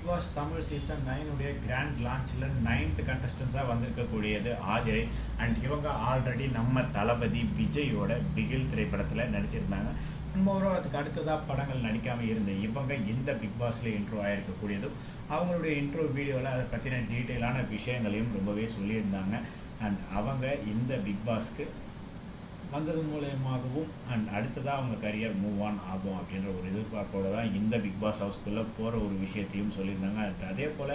Big pass Tamil season 9 உடைய grand லான்ச்சில் 9th கண்டஸ்டன்ஸாக வந்திருக்கக்கூடியது Aathirai. And இவங்க already நம்ம தளபதி விஜயோட பிகில் திரைப்படத்தில் நடிச்சிருந்தாங்க. மோரோவர் அதுக்கு அடுத்ததாக படங்கள் நடிக்காமல் இருந்த இவங்க இந்த பிக் பாஸில் இன்ட்ரோ ஆகிருக்கக்கூடியதும் அவங்களுடைய இன்ட்ரோ வீடியோவில் அதை பற்றின டீட்டெயிலான விஷயங்களையும் ரொம்பவே சொல்லியிருந்தாங்க. அண்ட் அவங்க இந்த பிக் பாஸ்க்கு வந்தது மூலயமாகவும் அண்ட் அடுத்ததாக அவங்க கரியர் மூவ் ஆன் ஆகும் அப்படின்ற ஒரு எதிர்பார்ப்போடு தான் இந்த பிக் பாஸ் ஹவுஸ்குள்ளே போகிற ஒரு விஷயத்தையும் சொல்லியிருந்தாங்க. அதே போல்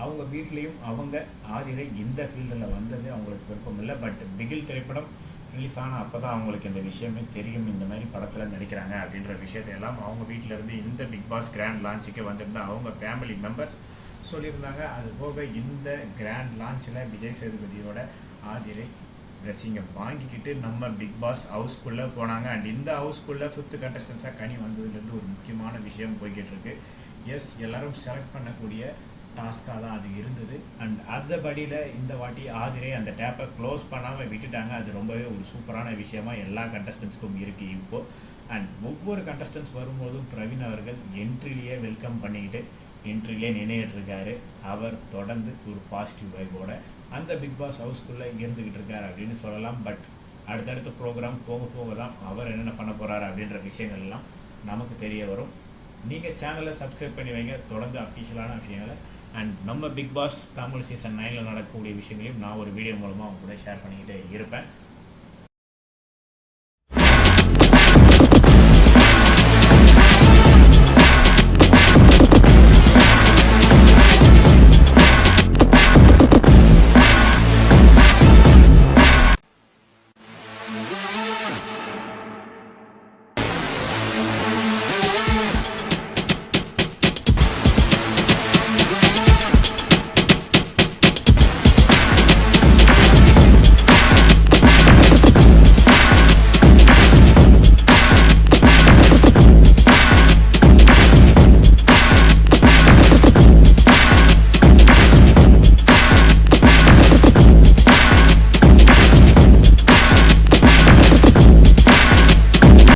அவங்க வீட்லேயும் அவங்க ஆதிரை இந்த ஃபீல்டில் வந்தது அவங்களுக்கு விருப்பம் இல்லை. பட் பிகில் திரைப்படம் ரிலீஸ் ஆனால் அப்போ தான் அவங்களுக்கு இந்த விஷயமே தெரியும், இந்த மாதிரி படத்தில் நடிக்கிறாங்க அப்படின்ற விஷயத்தையெல்லாம் அவங்க வீட்டிலேருந்து இந்த பிக் பாஸ் கிராண்ட் லான்ச்சுக்கு வந்திருந்த அவங்க ஃபேமிலி மெம்பர்ஸ் சொல்லியிருந்தாங்க. அது போக இந்த கிராண்ட் லான்ச்சில் விஜய் சேதுபதியோட ஆதிரை ட்ரெஸ்ஸிங்கை வாங்கிக்கிட்டு நம்ம பிக் பாஸ் ஹவுஸ்குள்ளே போனாங்க. அண்ட் இந்த ஹவுஸ்குள்ளே 5th கண்டஸ்டன்ஸாக கனி வந்ததுலேருந்து ஒரு முக்கியமான விஷயம் போய்கிட்டு இருக்கு. எஸ், எல்லோரும் செலக்ட் பண்ணக்கூடிய டாஸ்காக தான் அது இருந்தது. அண்ட் அந்த படியில் இந்த வாட்டி ஆதிரை அந்த டேப்பை க்ளோஸ் பண்ணாமல் விட்டுட்டாங்க. அது ரொம்பவே ஒரு சூப்பரான விஷயமா எல்லா கண்டஸ்டன்ஸுக்கும் இருக்குது இப்போது. அண்ட் ஒவ்வொரு கண்டஸ்டன்ஸ் வரும்போதும் பிரவீன் அவர்கள் என்ட்ரிலேயே வெல்கம் பண்ணிக்கிட்டு என்ட்ரிலே நின்றுட்டு இருக்காரு. அவர் தொடர்ந்து ஒரு பாசிட்டிவ் வைபோட அந்த பிக் பாஸ் ஹவுஸ்குள்ளே இருந்துக்கிட்டு இருக்கார் அப்படின்னு சொல்லலாம். பட் அடுத்தடுத்த ப்ரோக்ராம் போக போக தான் அவர் என்னென்ன பண்ண போகிறாரு அப்படின்ற விஷயங்கள்லாம் நமக்கு தெரிய வரும். நீங்கள் சேனலை சப்ஸ்கிரைப் பண்ணி வைங்க, தொடர்ந்து அஃபிஷியலான விஷயங்களை அண்ட் நம்ம பிக் பாஸ் தமிழ் சீசன் 9 நடக்கக்கூடிய விஷயங்களையும் நான் ஒரு வீடியோ மூலமாக அவங்க கூட ஷேர் பண்ணிக்கிட்டே இருப்பேன்.